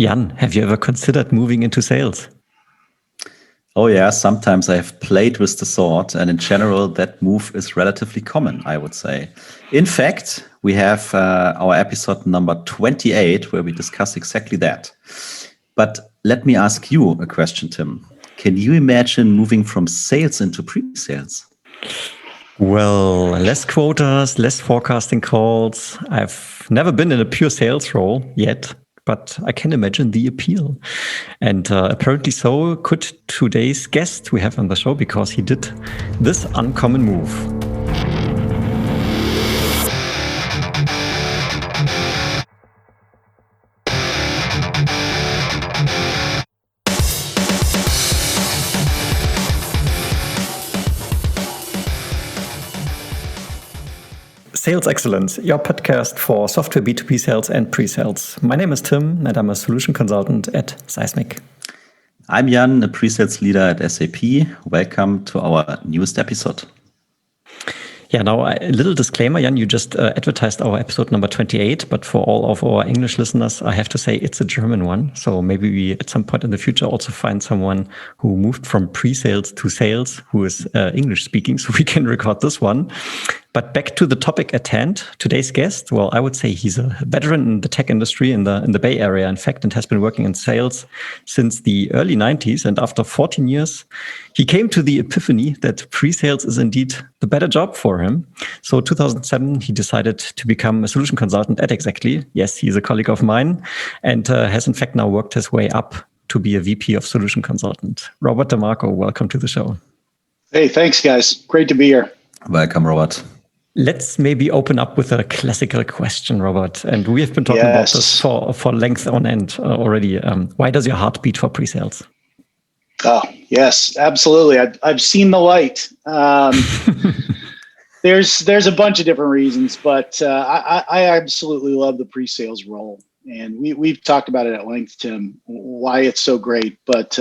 Jan, have you ever considered moving into sales? Oh yeah, sometimes I have played with the thought, and in general, that move is relatively common, I would say. In fact, we have our episode number 28, where we discuss exactly that. But let me ask you a question, Tim. Can you imagine moving from sales into pre-sales? Well, less quotas, less forecasting calls. I've never been in a pure sales role yet, but I can imagine the appeal. And apparently so could today's guest we have on the show, because he did this uncommon move. Sales Excellence, your podcast for software B2B sales and pre-sales. My name is Tim, and I'm a solution consultant at Seismic. I'm Jan, a pre-sales leader at SAP. Welcome to our newest episode. Yeah, now a little disclaimer, Jan, you just advertised our episode number 28, but for all of our English listeners, I have to say it's a German one. So maybe we at some point in the future also find someone who moved from pre-sales to sales who is English speaking, so we can record this one. But back to the topic at hand, today's guest, well, I would say he's a veteran in the tech industry in the Bay Area, in fact, and has been working in sales since the early 90s. And after 14 years, he came to the epiphany that pre-sales is indeed the better job for him. So 2007, he decided to become a solution consultant at Xactly. Yes, he's a colleague of mine, and has in fact now worked his way up to be a VP of solution consultant. Robert DeMarco, welcome to the show. Hey, thanks, guys. Great to be here. Welcome, Robert. Let's maybe open up with a classical question, Robert. And we have been talking about this for length on end already. Why does your heart beat for pre-sales? Oh, yes, absolutely. I've seen the light. There's a bunch of different reasons, but I absolutely love the pre-sales role. And we've talked about it at length, Tim, why it's so great. But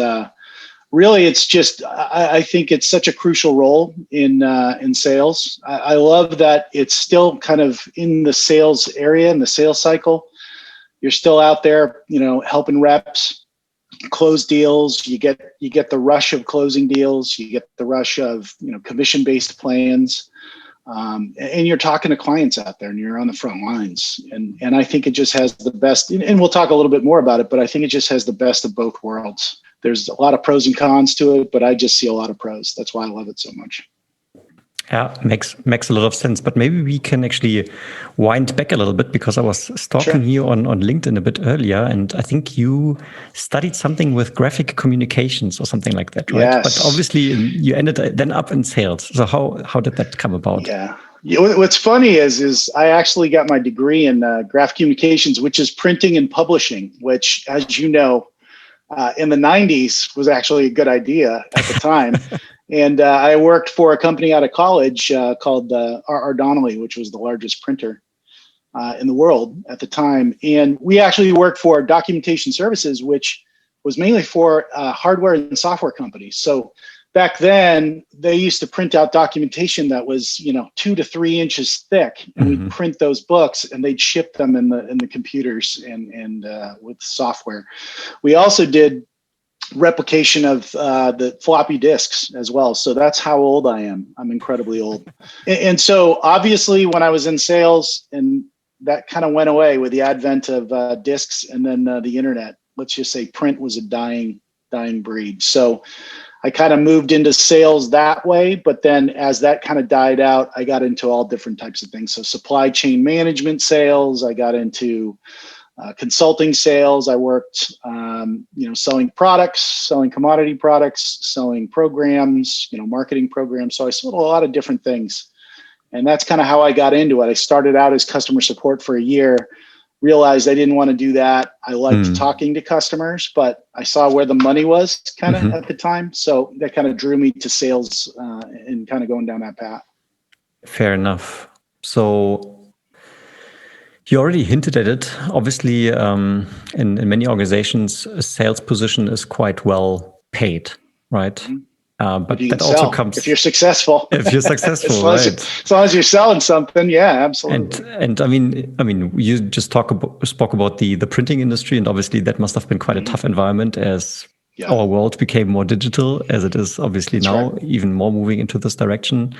really, it's just I think it's such a crucial role in sales. I love that it's still kind of in the sales area, in the sales cycle. You're still out there, helping reps close deals. You get the rush of closing deals. You get the rush of commission-based plans, and you're talking to clients out there, and you're on the front lines. And I think it just has the best. And we'll talk a little bit more about it, but I think it just has the best of both worlds. There's a lot of pros and cons to it, but I just see a lot of pros. That's why I love it so much. Yeah, makes a lot of sense. But maybe we can actually wind back a little bit, because I was stalking you on LinkedIn a bit earlier, and I think you studied something with graphic communications or something like that, right? Yes. But obviously you ended then up in sales. So how did that come about? Yeah. What's funny is I actually got my degree in graphic communications, which is printing and publishing, which, as you know, in the 90s was actually a good idea at the time. And I worked for a company out of college called R. Donnelley, which was the largest printer in the world at the time. And we actually worked for documentation services, which was mainly for hardware and software companies. So back then, they used to print out documentation that was 2 to 3 inches thick, and we'd print those books, and they'd ship them in the computers and with software. We also did replication of the floppy disks as well. So that's how old I am. I'm incredibly old. And so obviously, when I was in sales, and that kind of went away with the advent of disks and then the internet. Let's just say print was a dying breed. So I kind of moved into sales that way, but then as that kind of died out, I got into all different types of things. So supply chain management sales, I got into consulting sales. I worked, selling products, selling commodity products, selling programs, marketing programs. So I sold a lot of different things. And that's kind of how I got into it. I started out as customer support for a year, realized I didn't want to do that. I liked talking to customers, but I saw where the money was kind of at the time. So that kind of drew me to sales and kind of going down that path. Fair enough. So you already hinted at it. Obviously, in many organizations, a sales position is quite well paid, right? But you that can also sell comes if you're successful. if you're successful, as right? long as you're selling something, yeah, absolutely. And I mean, you just spoke about the printing industry, and obviously that must have been quite a tough environment as our world became more digital, as it is obviously That's now, right. even more moving into this direction.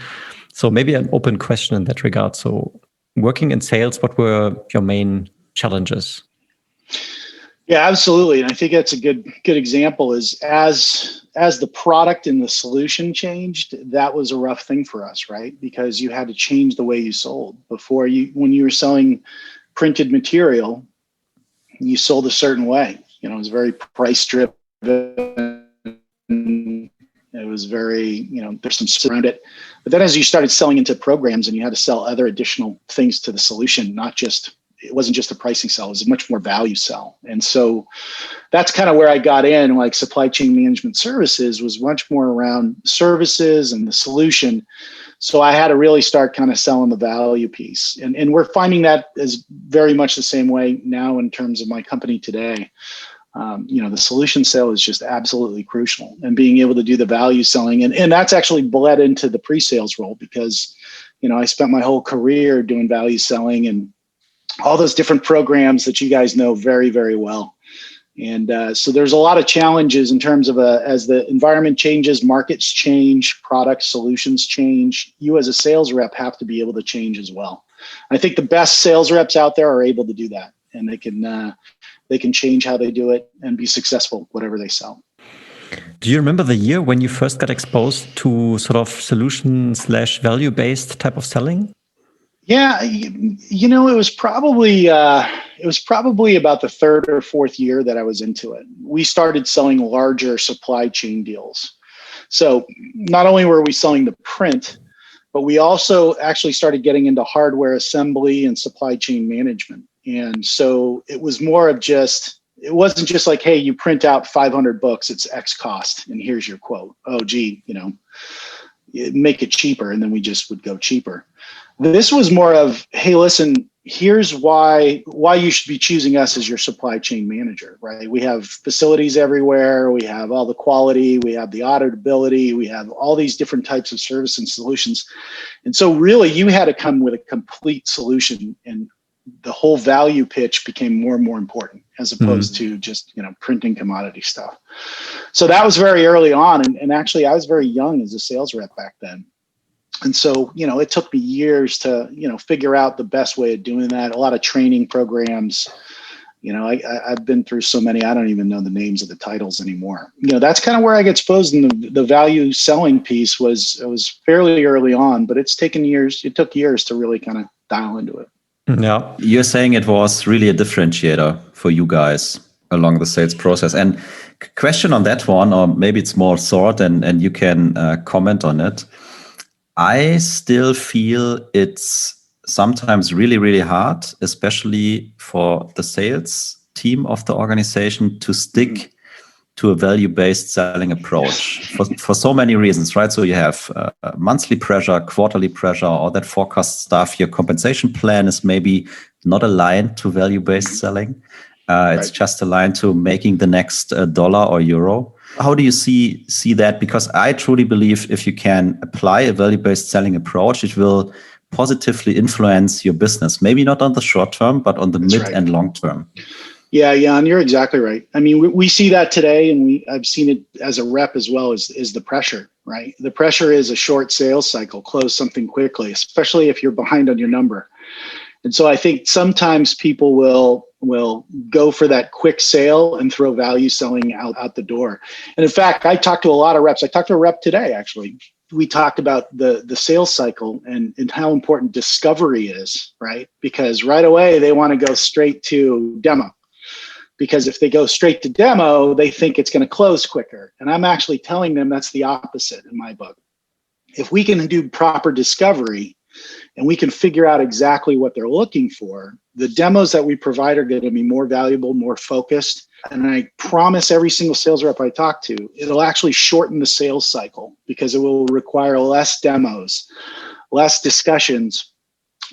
So maybe an open question in that regard. So, working in sales, what were your main challenges? Yeah, absolutely. And I think that's a good example is as the product and the solution changed, that was a rough thing for us, right? Because you had to change the way you sold. Before, when you were selling printed material, you sold a certain way. It was very price driven. It was very, there's some around it. But then as you started selling into programs and you had to sell other additional things to the solution, it wasn't just a pricing sell, it was a much more value sell. And so that's kind of where I got in, like supply chain management services was much more around services and the solution. So I had to really start kind of selling the value piece. And we're finding that is very much the same way now in terms of my company today. The solution sale is just absolutely crucial, and being able to do the value selling. And that's actually bled into the pre-sales role because, I spent my whole career doing value selling and all those different programs that you guys know very, very well. And so there's a lot of challenges in terms of as the environment changes, markets change, product solutions change. You as a sales rep have to be able to change as well. I think the best sales reps out there are able to do that, and they can change how they do it and be successful, whatever they sell. Do you remember the year when you first got exposed to sort of solution/value-based type of selling? Yeah, it was probably about the third or fourth year that I was into it. We started selling larger supply chain deals. So not only were we selling the print, but we also actually started getting into hardware assembly and supply chain management. And so it was more of it wasn't just like, hey, you print out 500 books, it's X cost, and here's your quote. Oh, gee, make it cheaper. And then we just would go cheaper. This was more of, hey, listen, here's why you should be choosing us as your supply chain manager, right? We have facilities everywhere. We have all the quality. We have the auditability. We have all these different types of service and solutions. And so really you had to come with a complete solution, and the whole value pitch became more and more important as opposed to just, printing commodity stuff. So that was very early on. And actually I was very young as a sales rep back then. And so, it took me years to, figure out the best way of doing that. A lot of training programs. I've been through so many, I don't even know the names of the titles anymore. That's kind of where I get exposed in the value selling piece. It was fairly early on, but it's taken years. It took years to really kind of dial into it. Yeah. You're saying it was really a differentiator for you guys along the sales process. And question on that one, or maybe it's more short and you can comment on it. I still feel it's sometimes really, really hard, especially for the sales team of the organization, to stick to a value-based selling approach for so many reasons, right? So you have monthly pressure, quarterly pressure, all that forecast stuff. Your compensation plan is maybe not aligned to value-based selling. It's just aligned to making the next dollar or euro. How do you see that? Because I truly believe if you can apply a value-based selling approach, it will positively influence your business. Maybe not on the short term, but on the mid and long term. Yeah, and you're exactly right. I mean, we see that today, and I've seen it as a rep as well, is the pressure, right? The pressure is a short sales cycle, close something quickly, especially if you're behind on your number. And so I think sometimes people will go for that quick sale and throw value selling out the door. And in fact, I talked to a lot of reps. I talked to a rep today, actually. We talked about the sales cycle and how important discovery is, right? Because right away they want to go straight to demo. Because if they go straight to demo, they think it's going to close quicker. And I'm actually telling them that's the opposite in my book. If we can do proper discovery and we can figure out exactly what they're looking for, the demos that we provide are going to be more valuable, more focused. And I promise every single sales rep I talk to, it'll actually shorten the sales cycle because it will require less demos, less discussions,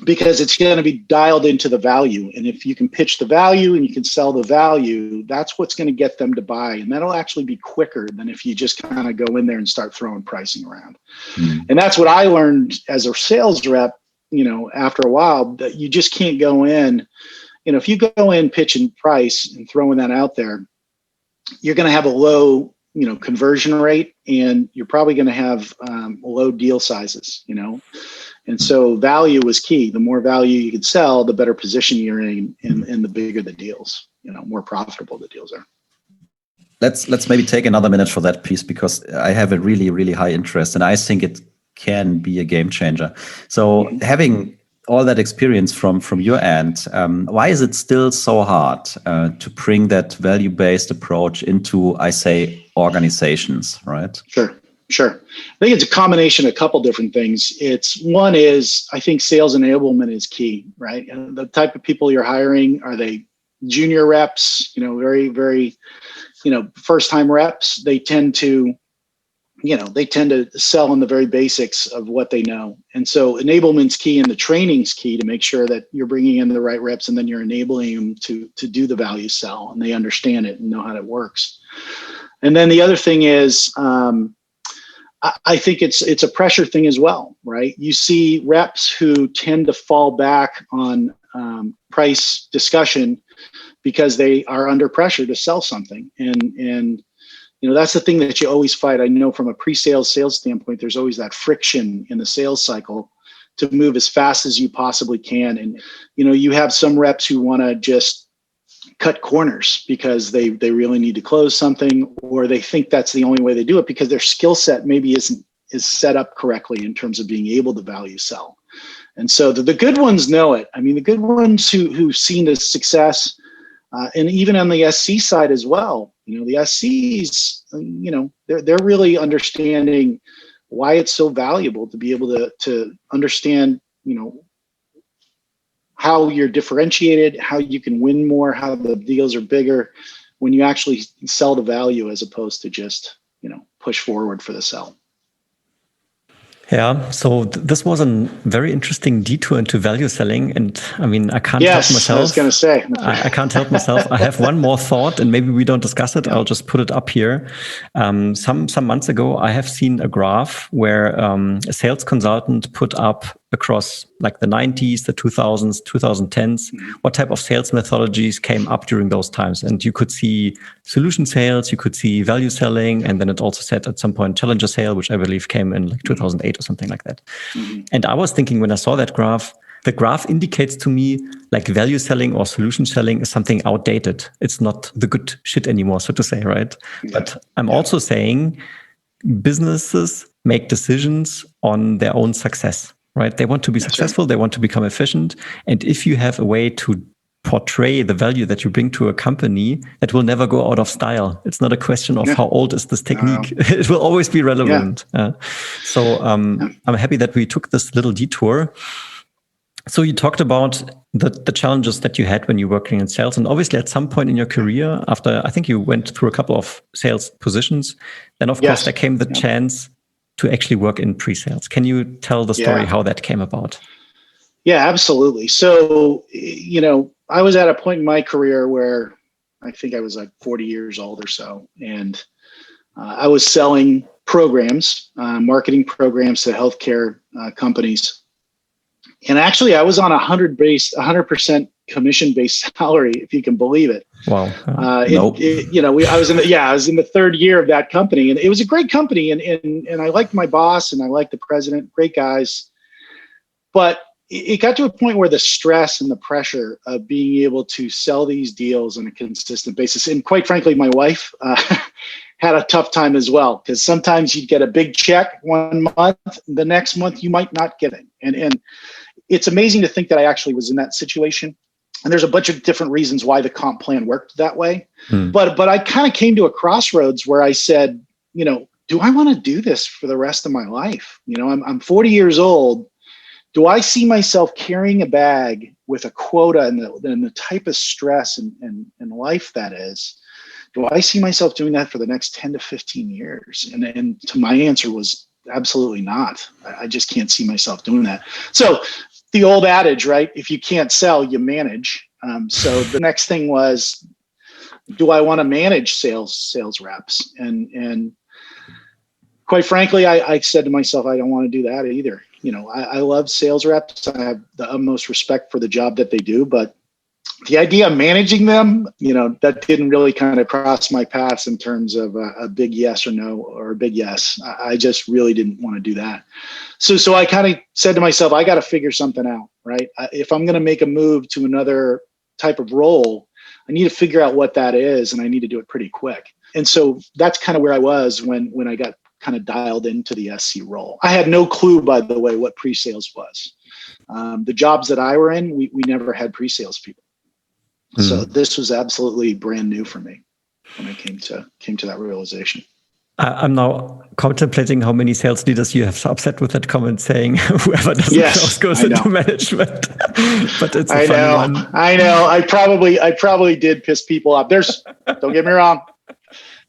because it's going to be dialed into the value. And if you can pitch the value and you can sell the value, that's what's going to get them to buy. And that'll actually be quicker than if you just kind of go in there and start throwing pricing around. And that's what I learned as a sales rep, after a while, that you just can't go in. If you go in pitching price and throwing that out there, you're going to have a low, conversion rate, and you're probably going to have low deal sizes, And so value was key. The more value you could sell, the better position you're in, and the bigger the deals, more profitable the deals are. Let's maybe take another minute for that piece, because I have a really, really high interest, and I think it can be a game changer. So having all that experience from your end, why is it still so hard to bring that value-based approach into, I say, organizations, right? Sure. I think it's a combination of a couple different things. One is, I think sales enablement is key, right? And the type of people you're hiring, are they junior reps, very, very, first time reps? They tend to sell on the very basics of what they know. And so enablement's key, and the training's key to make sure that you're bringing in the right reps, and then you're enabling them to do the value sell, and they understand it and know how it works. And then the other thing is, I think it's a pressure thing as well, right? You see reps who tend to fall back on price discussion because they are under pressure to sell something. And that's the thing that you always fight. I know from a pre-sales sales standpoint, there's always that friction in the sales cycle to move as fast as you possibly can. And, you have some reps who want to just cut corners because they really need to close something, or they think that's the only way they do it because their skill set maybe is set up correctly in terms of being able to value sell. And so the good ones know it. I mean, the good ones who've seen the success, and even on the SC side as well, the SCs, they're really understanding why it's so valuable to be able to understand, how you're differentiated, how you can win more, how the deals are bigger when you actually sell the value as opposed to just, push forward for the sell. Yeah, so this was a very interesting detour into value selling, and I mean, I can't help myself. I was going to say, I can't help myself. I have one more thought, and maybe we don't discuss it. I'll just put it up here. Some months ago, I have seen a graph where a sales consultant put up across like the 90s, the 2000s, 2010s, what type of sales methodologies came up during those times. And you could see solution sales, you could see value selling, and then it also said at some point challenger sale, which I believe came in like 2008 or something like that. And I was thinking when I saw that graph, the graph indicates to me like value selling or solution selling is something outdated. It's not the good shit anymore, so to say, right? But I'm also saying businesses make decisions on their own success. Right? They want to be successful. They want to become efficient. And if you have a way to portray the value that you bring to a company, that will never go out of style. It's not a question of how old is this technique. It will always be relevant. So I'm happy that we took this little detour. So you talked about the challenges that you had when you were working in sales. And obviously at some point in your career, after I think you went through a couple of sales positions, then of course there came the chance to actually work in pre-sales. Can you tell the story how that came about? Yeah, absolutely. So, I was at a point in my career where I think I was like 40 years old or so. And I was selling programs, marketing programs to healthcare companies. And actually I was on 100% commission-based salary, if you can believe it. Wow. Nope. I was in the third year of that company, and it was a great company, and I liked my boss and I liked the president, great guys. But it got to a point where the stress and the pressure of being able to sell these deals on a consistent basis, and quite frankly, my wife had a tough time as well, because sometimes you'd get a big check one month, the next month you might not get it. And it's amazing to think that I actually was in that situation. And there's a bunch of different reasons why the comp plan worked that way. But I kind of came to a crossroads where I said, do I want to do this for the rest of my life? I'm 40 years old. Do I see myself carrying a bag with a quota and the type of stress and life that is? Do I see myself doing that for the next 10 to 15 years? And to my answer was absolutely not. I just can't see myself doing that. So the old adage, right? If you can't sell, you manage. So the next thing was, do I want to manage sales reps? And quite frankly, I said to myself, I don't want to do that either. I love sales reps. I have the utmost respect for the job that they do, but the idea of managing them, that didn't really kind of cross my path in terms of a big yes or no, or a big yes. I just really didn't want to do that. So I kind of said to myself, I got to figure something out, right? If I'm going to make a move to another type of role, I need to figure out what that is, and I need to do it pretty quick. And so that's kind of where I was when I got kind of dialed into the SC role. I had no clue, by the way, what pre-sales was. The jobs that I were in, we never had pre-sales people. So this was absolutely brand new for me when I came to that realization. I'm now contemplating how many sales leaders you have upset with that comment, saying whoever doesn't close goes into management. But it's a funny one. I know. I probably did piss people off. Don't get me wrong.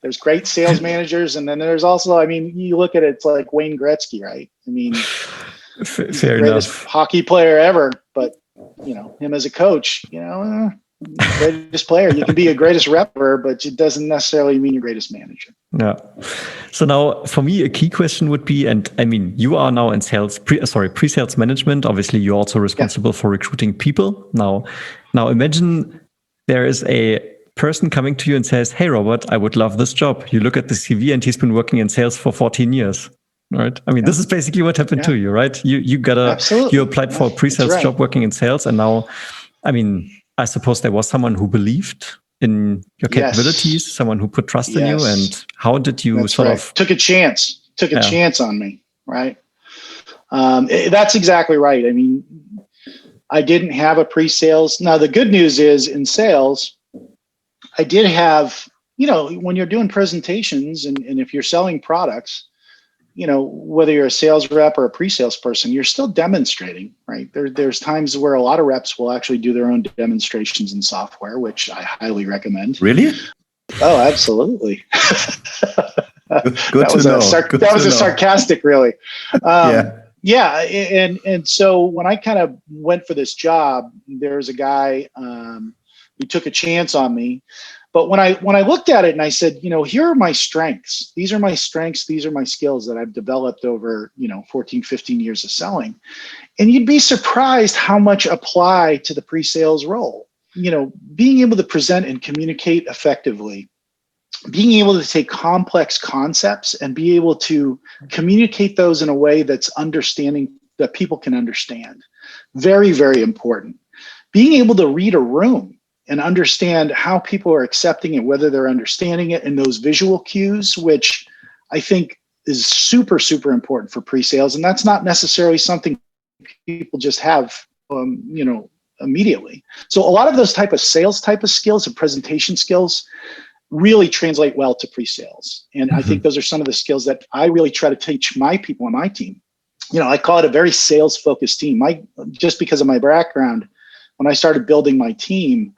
There's great sales managers, and then there's also, you look at it, it's like Wayne Gretzky, right? He's the greatest hockey player ever, but him as a coach, greatest player. You can be a greatest repper, but it doesn't necessarily mean your greatest manager. Yeah. So now for me, a key question would be, and you are now in pre-sales management. Obviously, you're also responsible for recruiting people. Now imagine there is a person coming to you and says, "Hey, Robert, I would love this job." You look at the CV and he's been working in sales for 14 years. Right. This is basically what happened to you, right? You applied for a pre-sales job working in sales, and now, I suppose there was someone who believed in your capabilities, someone who put trust in you. And how did you took a chance on me, right? That's exactly right. I didn't have a pre-sales. Now, the good news is in sales, I did have, when you're doing presentations and if you're selling products, whether you're a sales rep or a pre-sales person, you're still demonstrating, right? There's times where a lot of reps will actually do their own demonstrations in software, which I highly recommend. Really? Oh, absolutely. Good to know. That was sarcastic, really. Yeah. And so when I kind of went for this job, there was a guy who took a chance on me. But when I looked at it and I said, here are my strengths. These are my strengths. These are my skills that I've developed over, 14, 15 years of selling. And you'd be surprised how much apply to the pre-sales role. Being able to present and communicate effectively, being able to take complex concepts and be able to communicate those in a way that's understanding, that people can understand. Very, very important. Being able to read a room and understand how people are accepting it, whether they're understanding it, and those visual cues, which I think is super, super important for pre-sales. And that's not necessarily something people just have, immediately. So a lot of those type of sales type of skills and presentation skills really translate well to pre-sales. And I think those are some of the skills that I really try to teach my people on my team. I call it a very sales-focused team. Just because of my background, when I started building my team,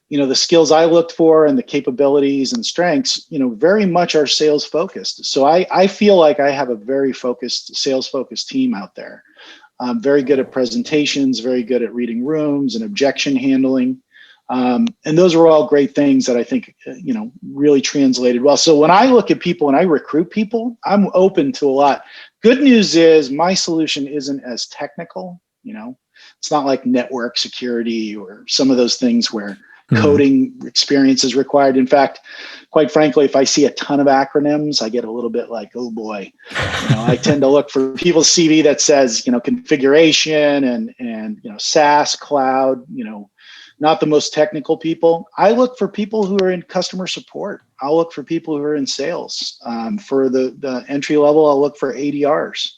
the skills I looked for and the capabilities and strengths, very much are sales focused. So I feel like I have a very focused, sales focused team out there. Very good at presentations, very good at reading rooms and objection handling. And those were all great things that I think, really translated well. So when I look at people and I recruit people, I'm open to a lot. Good news is my solution isn't as technical, It's not like network security or some of those things where coding experience is required. In fact, quite frankly, if I see a ton of acronyms, I get a little bit like, oh boy. I tend to look for people's CV that says, configuration and SaaS, cloud, not the most technical people. I look for people who are in customer support. I'll look for people who are in sales. For the entry level, I'll look for ADRs.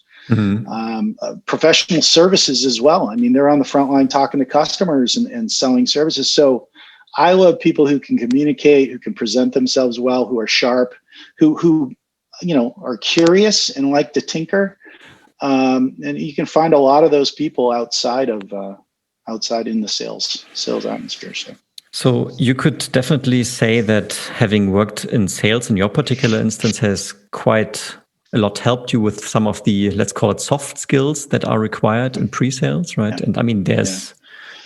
Professional services as well. They're on the front line talking to customers and selling services. So I love people who can communicate, who can present themselves well, who are sharp, who are curious and like to tinker. And you can find a lot of those people outside in the sales atmosphere. So you could definitely say that having worked in sales in your particular instance has quite a lot helped you with some of the, let's call it soft skills that are required in pre-sales, right? Yeah. And I mean, there's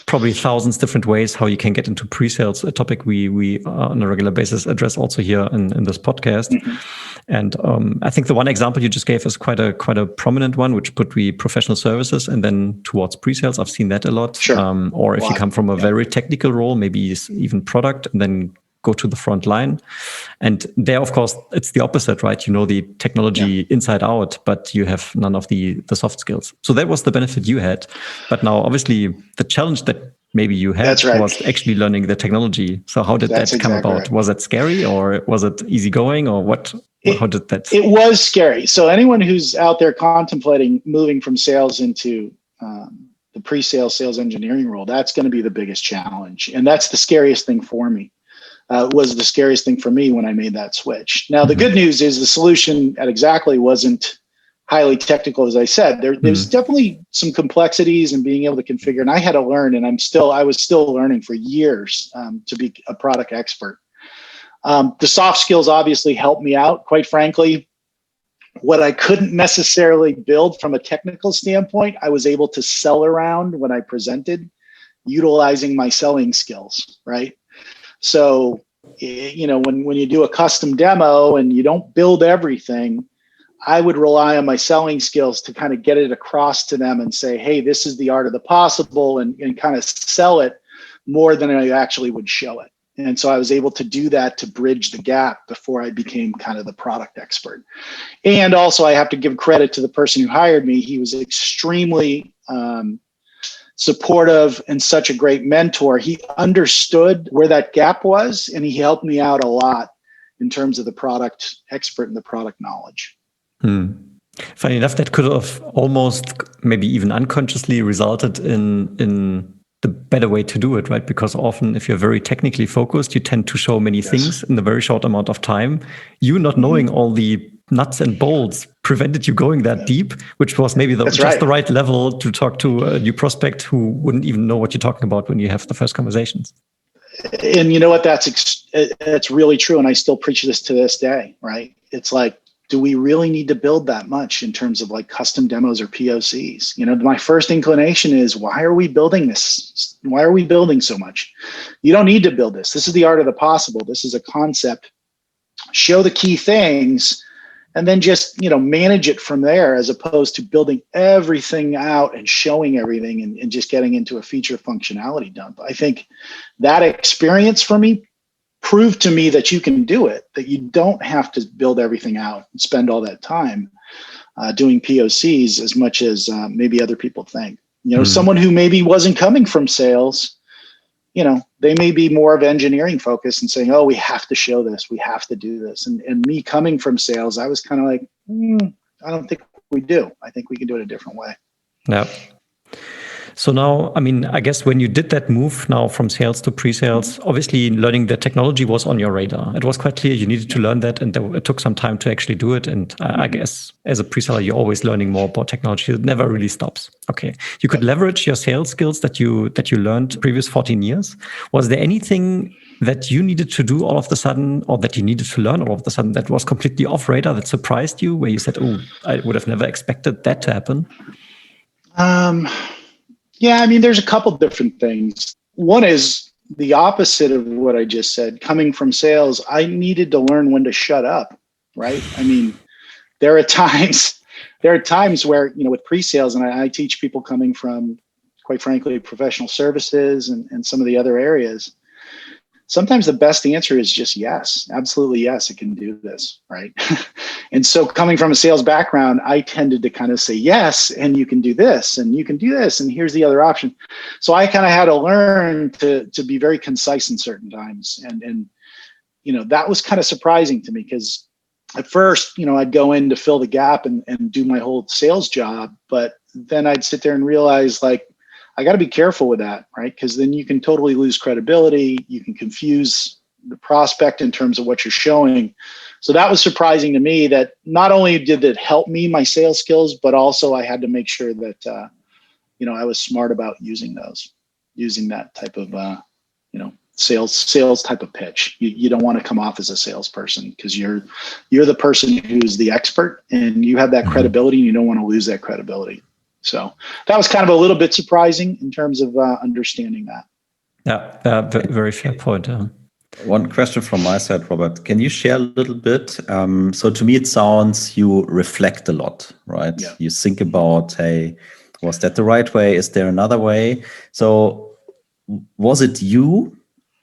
probably thousands different ways how you can get into pre-sales, a topic we on a regular basis address also here in this podcast. Mm-hmm. And I think the one example you just gave is quite a prominent one, which put we professional services and then towards pre-sales. I've seen that a lot. Sure. Or if you come from a very technical role, maybe even product, and then go to the front line. And there, of course, it's the opposite, right? You know the technology inside out, but you have none of the soft skills. So that was the benefit you had. But now, obviously, the challenge that maybe you had was actually learning the technology. So how did that come about? Right. Was it scary or was it easygoing or what? How did that? It was scary. So anyone who's out there contemplating moving from sales into the pre-sales sales engineering role, that's going to be the biggest challenge. And that's the scariest thing for me. Was the scariest thing for me when I made that switch. Now, the good news is the solution at Xactly wasn't highly technical, as I said. There's definitely some complexities in being able to configure, and I had to learn, and I was still learning for years to be a product expert. The soft skills obviously helped me out, quite frankly. What I couldn't necessarily build from a technical standpoint, I was able to sell around when I presented, utilizing my selling skills, right? So, you know, when you do a custom demo and you don't build everything, I would rely on my selling skills to kind of get it across to them and say, hey, this is the art of the possible, and kind of sell it more than I actually would show it. And so I was able to do that to bridge the gap before I became kind of the product expert. And also I have to give credit to the person who hired me. He was extremely supportive and such a great mentor. He understood where that gap was, and he helped me out a lot in terms of the product expert and the product knowledge. Funny enough, that could have almost maybe even unconsciously resulted in the better way to do it, right? Because often if you're very technically focused, you tend to show many things in a very short amount of time. You not knowing all the nuts and bolts prevented you going that deep, which was maybe just the right level to talk to a new prospect who wouldn't even know what you're talking about when you have the first conversations. And you know what? That's really true. And I still preach this to this day, right? It's like, do we really need to build that much in terms of like custom demos or POCs? You know, my first inclination is, why are we building this? Why are we building so much? You don't need to build this. This is the art of the possible. This is a concept. Show the key things and then just, you know, manage it from there, as opposed to building everything out and showing everything and just getting into a feature functionality dump. I think that experience for me proved to me that you can do it, that you don't have to build everything out and spend all that time doing POCs as much as maybe other people think. You know, someone who maybe wasn't coming from sales, you know, they may be more of engineering focused and saying, oh, we have to show this, we have to do this. And me coming from sales, I was kind of like, I don't think we do. I think we can do it a different way. Yeah. So now, I mean, I guess when you did that move now from sales to pre-sales, obviously learning the technology was on your radar. It was quite clear you needed to learn that, and it took some time to actually do it. And I guess as a pre-seller, you're always learning more about technology. It never really stops. Okay. You could leverage your sales skills that you learned previous 14 years. Was there anything that you needed to do all of a sudden, or that you needed to learn all of a sudden, that was completely off radar, that surprised you, where you said, oh, I would have never expected that to happen? Yeah, I mean, there's a couple different things. One is the opposite of what I just said. Coming from sales, I needed to learn when to shut up, right? I mean, there are times where, you know, with pre-sales, and I teach people coming from, quite frankly, professional services and some of the other areas, sometimes the best answer is just yes, absolutely yes, I can do this, right? And so coming from a sales background, I tended to kind of say yes, and you can do this, and you can do this, and here's the other option. So I kind of had to learn to be very concise in certain times. And you know, that was kind of surprising to me, because at first, you know, I'd go in to fill the gap and do my whole sales job, but then I'd sit there and realize, like, I got to be careful with that, right? Because then you can totally lose credibility. You can confuse the prospect in terms of what you're showing. So that was surprising to me, that not only did it help me, my sales skills, but also I had to make sure that, you know, I was smart about using that type of, you know, sales type of pitch. You don't want to come off as a salesperson because you're the person who's the expert and you have that credibility and you don't want to lose that credibility. So that was kind of a little bit surprising in terms of understanding that. Yeah, very fair point. One question from my side, Robert. Can you share a little bit? So to me, it sounds you reflect a lot, right? Yeah. You think about, hey, was that the right way? Is there another way? So was it you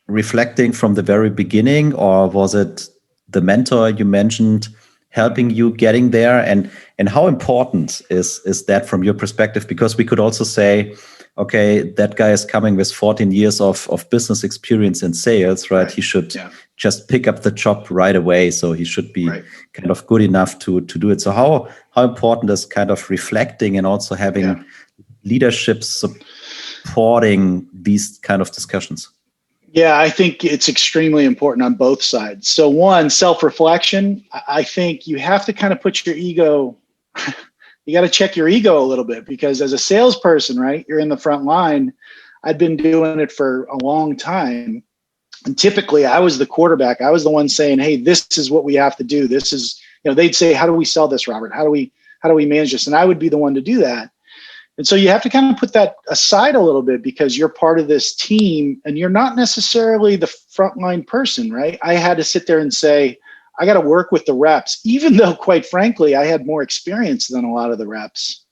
reflecting from the very beginning, or was it the mentor you mentioned helping you getting there? And how important is that from your perspective? Because we could also say, okay, that guy is coming with 14 years of business experience in sales, right? He should just pick up the job right away. So he should be kind of good enough to do it. So how important is kind of reflecting and also having leadership supporting these kind of discussions? Yeah, I think it's extremely important on both sides. So one, self-reflection. I think you have to kind of put your ego, you got to check your ego a little bit, because as a salesperson, right, you're in the front line. I'd been doing it for a long time. And typically I was the quarterback. I was the one saying, hey, this is what we have to do. This is, they'd say, how do we sell this, Robert? How do we manage this? And I would be the one to do that. And so you have to kind of put that aside a little bit because you're part of this team and you're not necessarily the frontline person, right? I had to sit there and say, I got to work with the reps, even though, quite frankly, I had more experience than a lot of the reps.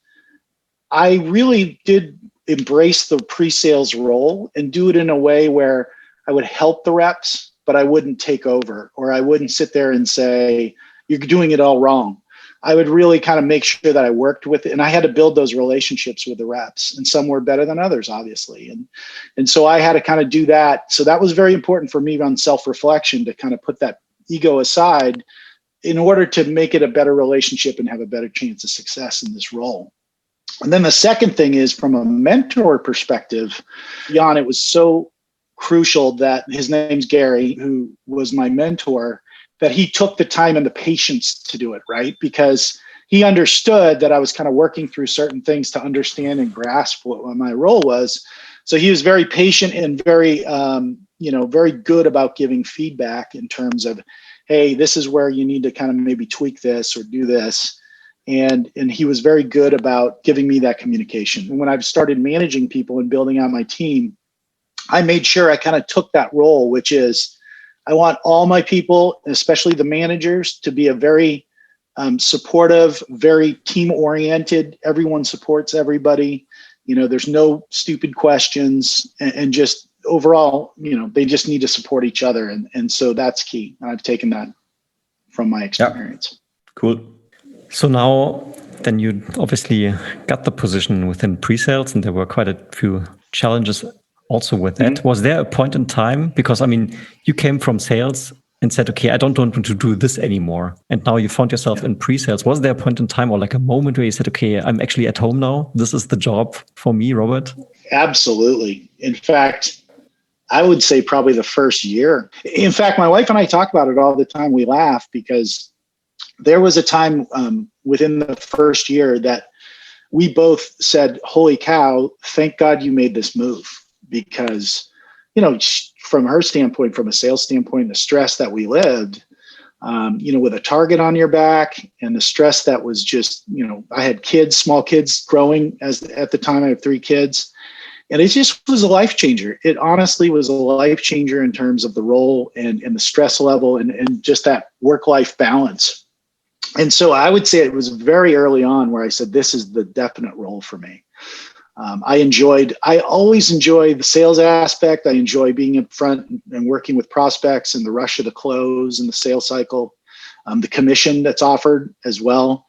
I really did embrace the pre-sales role and do it in a way where I would help the reps, but I wouldn't take over, or I wouldn't sit there and say, you're doing it all wrong. I would really kind of make sure that I worked with it, and I had to build those relationships with the reps, and some were better than others, obviously. And so I had to kind of do that. So that was very important for me on self-reflection, to kind of put that ego aside in order to make it a better relationship and have a better chance of success in this role. And then the second thing is, from a mentor perspective, Jan, it was so crucial that his name's Gary, who was my mentor, that he took the time and the patience to do it, right? Because he understood that I was kind of working through certain things to understand and grasp what my role was. So he was very patient and very, very good about giving feedback in terms of, hey, this is where you need to kind of maybe tweak this or do this. And he was very good about giving me that communication. And when I've started managing people and building out my team, I made sure I kind of took that role, which is, I want all my people, especially the managers, to be a very supportive, very team-oriented. Everyone supports everybody. There's no stupid questions, and just overall, they just need to support each other. And so that's key. I've taken that from my experience. Yeah. Cool. So now, then you obviously got the position within pre-sales, and there were quite a few challenges also with that. Mm-hmm. Was there a point in time, because you came from sales and said, okay, I don't want to do this anymore, and now you found yourself in pre-sales. Was there a point in time, or like a moment where you said, okay, I'm actually at home now, this is the job for me, Robert? Absolutely. In fact, I would say probably the first year. In fact, my wife and I talk about it all the time. We laugh because there was a time within the first year that we both said, holy cow, thank God you made this move. Because, from her standpoint, from a sales standpoint, the stress that we lived, with a target on your back, and the stress that was just, I had kids, small kids growing at the time. I have 3 kids, and it just was a life changer. It honestly was a life changer in terms of the role and the stress level and just that work-life balance. And so I would say it was very early on where I said, this is the definite role for me. I always enjoy the sales aspect. I enjoy being up front and working with prospects and the rush of the close and the sales cycle, the commission that's offered as well.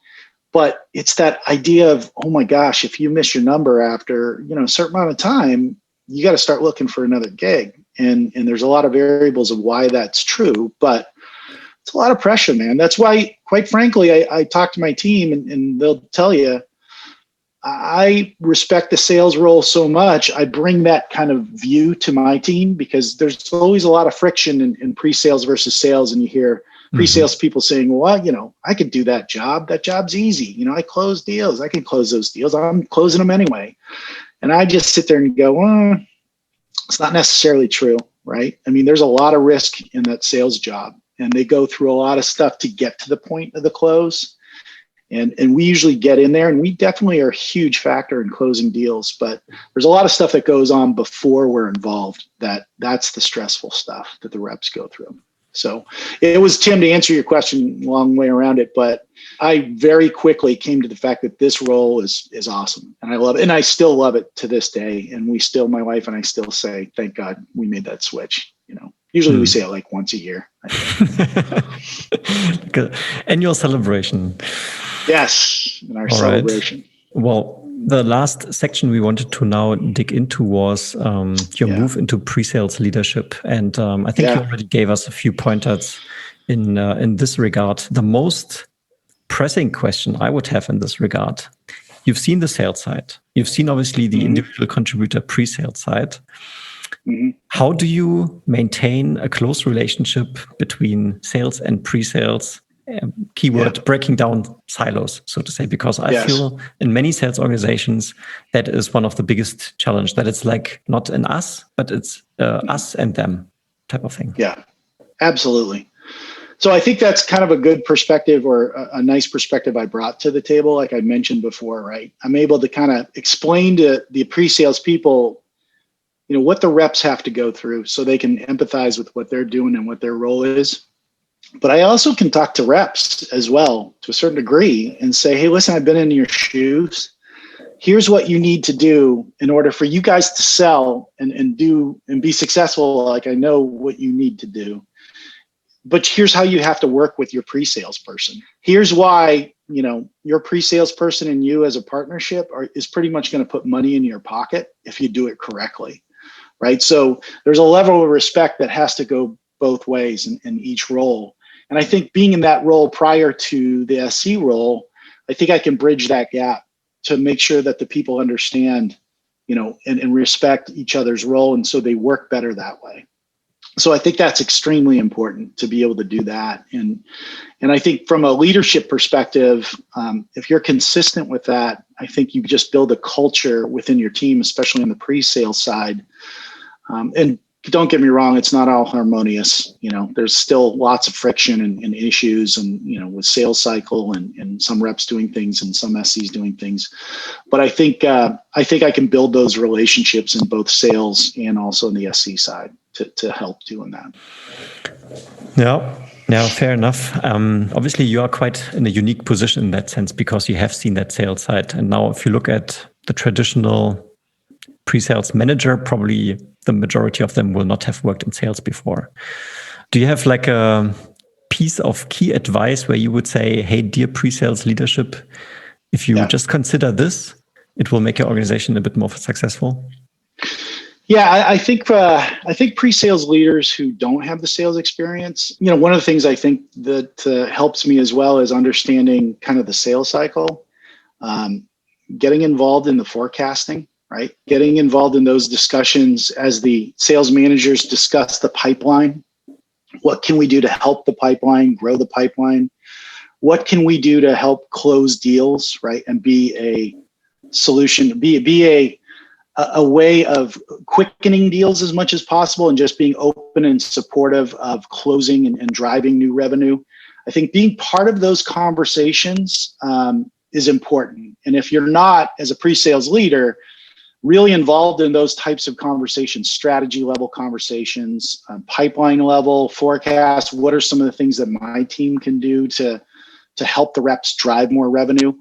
But it's that idea of, oh my gosh, if you miss your number after, a certain amount of time, you got to start looking for another gig. And there's a lot of variables of why that's true, but it's a lot of pressure, man. That's why, quite frankly, I talk to my team and they'll tell you, I respect the sales role so much. I bring that kind of view to my team because there's always a lot of friction in pre-sales versus sales. And you hear pre-sales people saying, well, I could do that job. That job's easy. I close deals. I can close those deals. I'm closing them anyway. And I just sit there and go, well, it's not necessarily true. right? I mean, there's a lot of risk in that sales job, and they go through a lot of stuff to get to the point of the close. And we usually get in there, and we definitely are a huge factor in closing deals, but there's a lot of stuff that goes on before we're involved. That's the stressful stuff that the reps go through. So it was, Tim, to answer your question, long way around it, but I very quickly came to the fact that this role is awesome, and I love it, and I still love it to this day. And my wife and I still say, thank God we made that switch. Usually we say it like once a year. Good. Annual celebration. Yes, in our All celebration. Right. Well, the last section we wanted to now dig into was your move into pre-sales leadership. And I think you already gave us a few pointers in this regard. The most pressing question I would have in this regard, you've seen the sales side. You've seen, obviously, the individual contributor pre-sales side. Mm-hmm. How do you maintain a close relationship between sales and pre-sales? Keyword, breaking down silos, so to say, because I feel in many sales organizations that is one of the biggest challenge, that it's like not an us, but it's us and them type of thing. Yeah, absolutely. So I think that's kind of a good perspective, or a nice perspective I brought to the table. Like I mentioned before, right? I'm able to kind of explain to the pre-sales people, what the reps have to go through so they can empathize with what they're doing and what their role is. But I also can talk to reps as well to a certain degree and say, hey, listen, I've been in your shoes. Here's what you need to do in order for you guys to sell and be successful. Like, I know what you need to do, but here's how you have to work with your pre-sales person. Here's why, your pre-sales person and you as a partnership is pretty much going to put money in your pocket if you do it correctly, right? So there's a level of respect that has to go both ways in each role. And I think being in that role prior to the SC role, I think I can bridge that gap to make sure that the people understand, and respect each other's role. And so they work better that way. So I think that's extremely important to be able to do that. And I think from a leadership perspective, if you're consistent with that, I think you just build a culture within your team, especially on the pre-sales side. And don't get me wrong, it's not all harmonious. There's still lots of friction and issues, and with sales cycle and some reps doing things and some SCs doing things. But I think I can build those relationships in both sales and also on the SC side to help doing that. Yeah, fair enough. Obviously, you are quite in a unique position in that sense because you have seen that sales side. And now, if you look at the traditional pre-sales manager, probably the majority of them will not have worked in sales before. Do you have like a piece of key advice where you would say, hey, dear pre-sales leadership, if you just consider this, it will make your organization a bit more successful? Yeah, I think pre-sales leaders who don't have the sales experience, one of the things I think that helps me as well is understanding kind of the sales cycle, getting involved in the forecasting, right? Getting involved in those discussions as the sales managers discuss the pipeline. What can we do to help the pipeline, grow the pipeline? What can we do to help close deals, right? And be a solution, be a way of quickening deals as much as possible, and just being open and supportive of closing and driving new revenue. I think being part of those conversations is important. And if you're not, as a pre-sales leader, really involved in those types of conversations, strategy level conversations, pipeline level forecast, what are some of the things that my team can do to help the reps drive more revenue?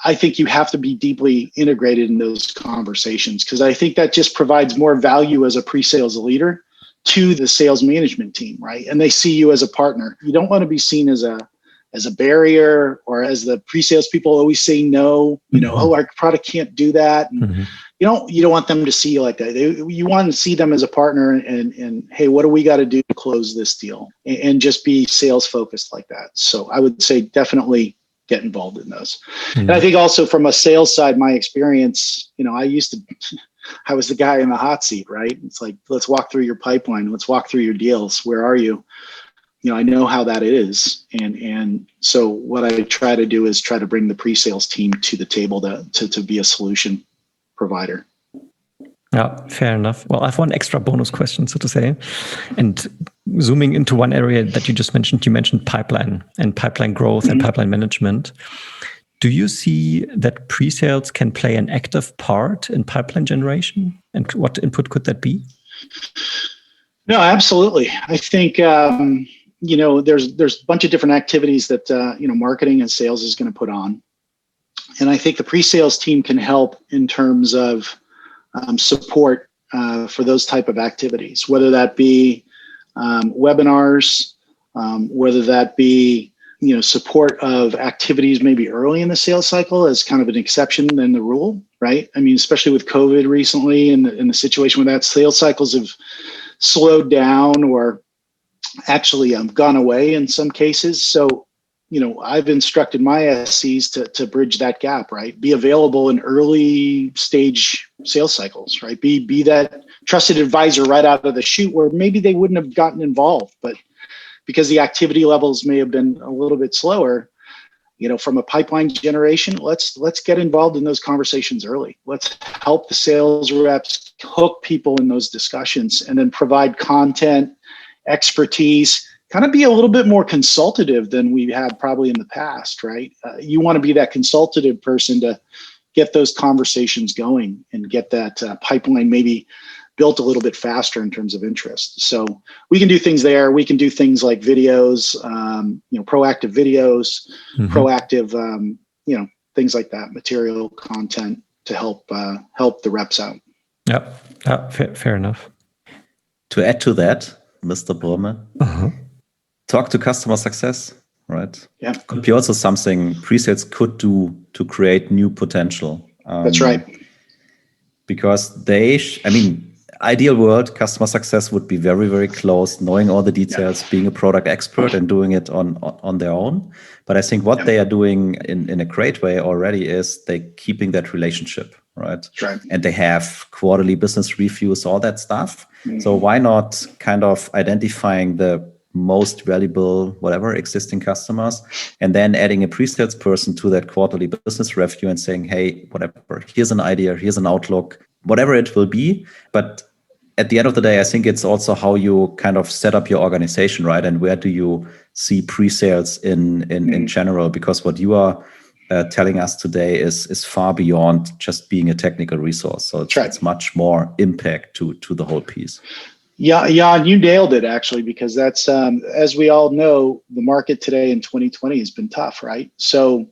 I think you have to be deeply integrated in those conversations, because I think that just provides more value as a pre-sales leader to the sales management team, right? And they see you as a partner. You don't want to be seen as a barrier, or as the pre-sales people always say no, oh, our product can't do that. And you don't want them to see you like that. You want to see them as a partner and hey, what do we got to do to close this deal? And just be sales focused like that. So I would say definitely get involved in those. And I think also from a sales side, my experience, I was the guy in the hot seat, right? It's like, let's walk through your pipeline. Let's walk through your deals. Where are you? I know how that is. And so what I try to do is try to bring the pre-sales team to the table to be a solution provider. Yeah, fair enough. Well, I have one extra bonus question, so to say. And zooming into one area that you just mentioned, you mentioned pipeline and pipeline growth and pipeline management. Do you see that pre-sales can play an active part in pipeline generation? And what input could that be? No, absolutely. I think, there's a bunch of different activities that, marketing and sales is going to put on. And I think the pre-sales team can help in terms of support for those type of activities, whether that be webinars, whether that be support of activities maybe early in the sales cycle as kind of an exception than the rule, right? I mean, especially with COVID recently and the situation with that, sales cycles have slowed down or actually gone away in some cases. So, I've instructed my SCs to bridge that gap, right? Be available in early stage sales cycles, right? Be that trusted advisor right out of the chute where maybe they wouldn't have gotten involved, but because the activity levels may have been a little bit slower, from a pipeline generation, let's get involved in those conversations early. Let's help the sales reps hook people in those discussions and then provide content, expertise, kind of be a little bit more consultative than we had probably in the past, right? You want to be that consultative person to get those conversations going and get that pipeline maybe built a little bit faster in terms of interest. So we can do things there. We can do things like videos, proactive videos, proactive, things like that, material content to help the reps out. Yeah, fair enough. To add to that, Mr. Brumme, talk to customer success, right? Yeah. Could be also something pre-sales could do to create new potential. That's right. Because ideal world, customer success would be very, very close, knowing all the details, being a product expert and doing it on their own. But I think what they are doing in a great way already is they keeping that relationship, right? That's right. And they have quarterly business reviews, all that stuff. So why not kind of identifying the most valuable, whatever, existing customers, and then adding a pre-sales person to that quarterly business review and saying, hey, whatever, here's an idea, here's an outlook, whatever it will be. But at the end of the day, I think it's also how you kind of set up your organization, right? And where do you see pre-sales in general? Because what you are telling us today is far beyond just being a technical resource. So it's much more impact to the whole piece. Yeah, you nailed it actually, because that's, as we all know, the market today in 2020 has been tough, right? So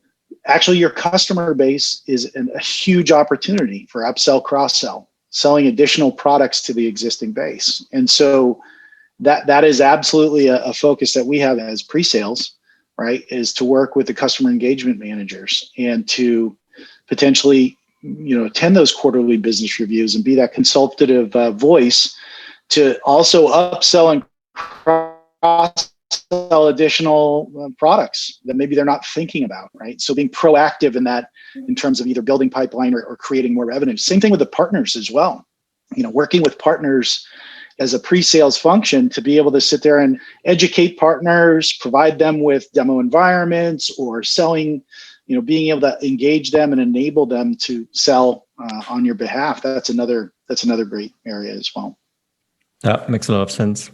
actually your customer base is a huge opportunity for upsell, cross-sell, selling additional products to the existing base. And so that is absolutely a focus that we have as pre-sales, right? Is to work with the customer engagement managers and to potentially, attend those quarterly business reviews and be that consultative voice to also upsell and cross-sell additional products that maybe they're not thinking about, right? So being proactive in that, in terms of either building pipeline or creating more revenue. Same thing with the partners as well. Working with partners as a pre-sales function to be able to sit there and educate partners, provide them with demo environments or selling, being able to engage them and enable them to sell on your behalf. That's another great area as well. That makes a lot of sense.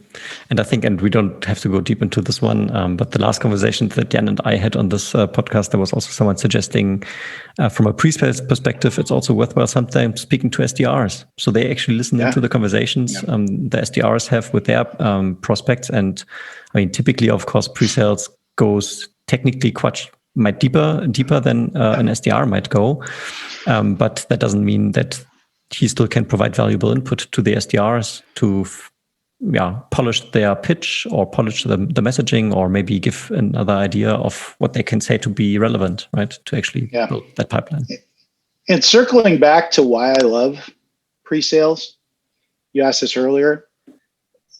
And I think, and we don't have to go deep into this one, but the last conversation that Jan and I had on this podcast, there was also someone suggesting from a pre-sales perspective, it's also worthwhile sometimes speaking to SDRs. So they actually listen into the conversations the SDRs have with their prospects. And I mean, typically, of course, pre-sales goes technically quite deeper than an SDR might go. But that doesn't mean that he still can provide valuable input to the SDRs to polish their pitch or polish the messaging, or maybe give another idea of what they can say to be relevant, right? To actually build that pipeline. And circling back to why I love pre-sales, you asked this earlier.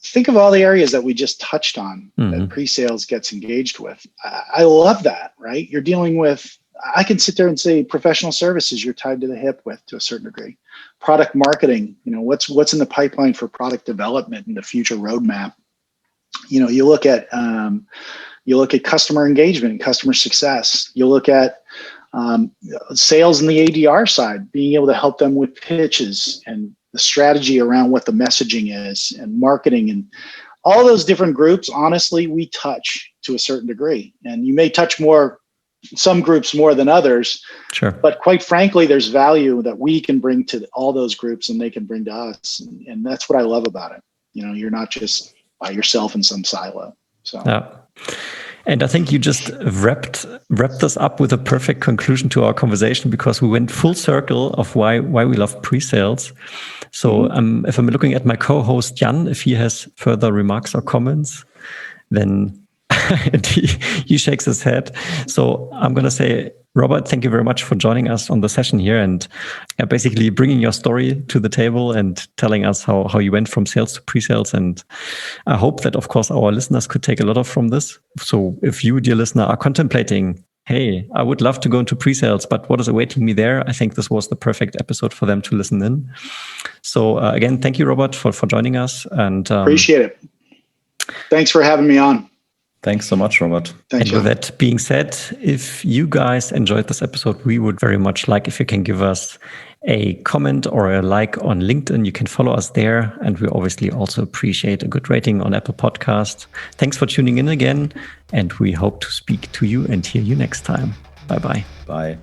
Think of all the areas that we just touched on that pre-sales gets engaged with. I love that, right? You're dealing with, I can sit there and say professional services you're tied to the hip with to a certain degree. Product marketing, what's in the pipeline for product development and the future roadmap. You look at customer engagement, customer success. You look at sales and the ADR side, being able to help them with pitches and strategy around what the messaging is and marketing and all those different groups, honestly, we touch to a certain degree. And you may touch some groups more than others. Sure. But quite frankly, there's value that we can bring to all those groups and they can bring to us. And that's what I love about it. You're not just by yourself in some silo. So. Yeah. And I think you just wrapped this up with a perfect conclusion to our conversation, because we went full circle of why we love pre-sales. So if I'm looking at my co-host Jan, if he has further remarks or comments, then and he shakes his head. So I'm going to say, Robert, thank you very much for joining us on the session here and basically bringing your story to the table and telling us how you went from sales to pre-sales. And I hope that, of course, our listeners could take a lot from this. So if you, dear listener, are contemplating, hey, I would love to go into pre-sales, but what is awaiting me there? I think this was the perfect episode for them to listen in. So again, thank you, Robert, for joining us. And appreciate it. Thanks for having me on. Thanks so much, Robert. Thanks, and with that being said, if you guys enjoyed this episode, we would very much like if you can give us a comment or a like on LinkedIn. You can follow us there. And we obviously also appreciate a good rating on Apple Podcast. Thanks for tuning in again. And we hope to speak to you and hear you next time. Bye-bye. Bye.